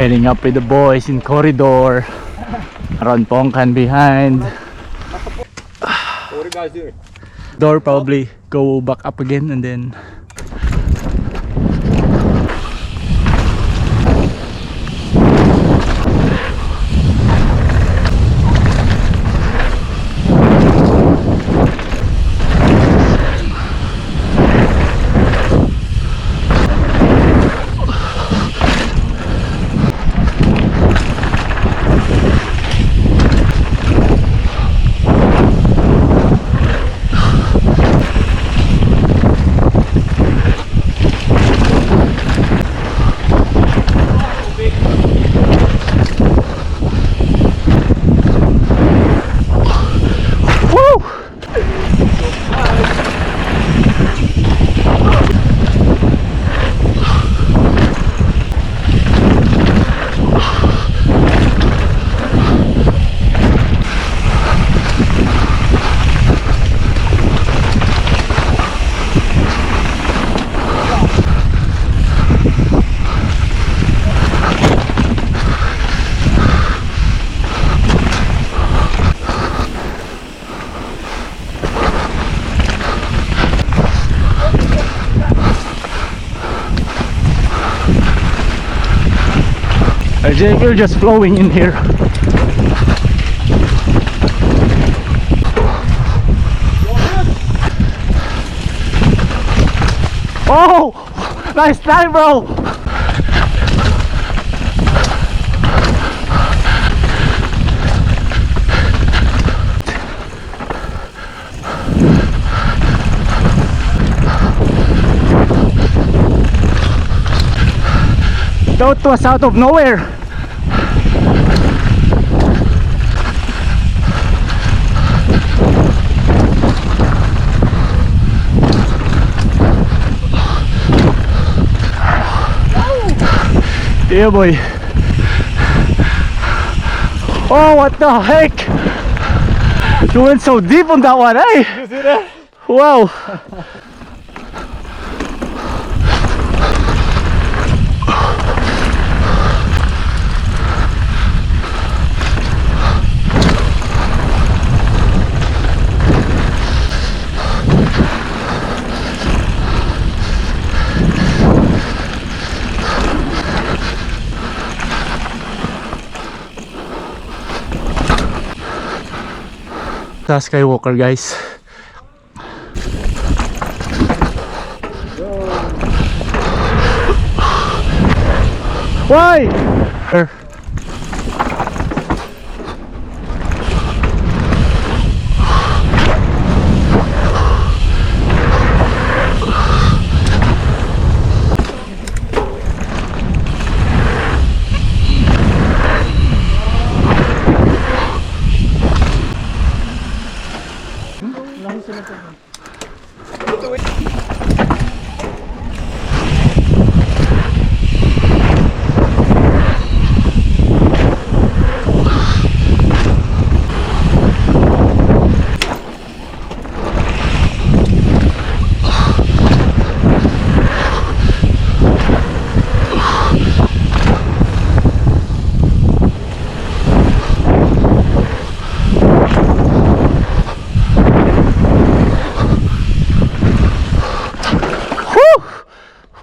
Heading up with the boys in corridor. Ron Pongkan behind. What are you guys doing? Door probably go back up again and then you're just flowing in here. Oh, nice time, bro. That was out of nowhere. Yeah, boy. Oh, what the heck? You went so deep on that one, eh? You see that? Wow. The skywalker, guys. Why?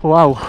Wow.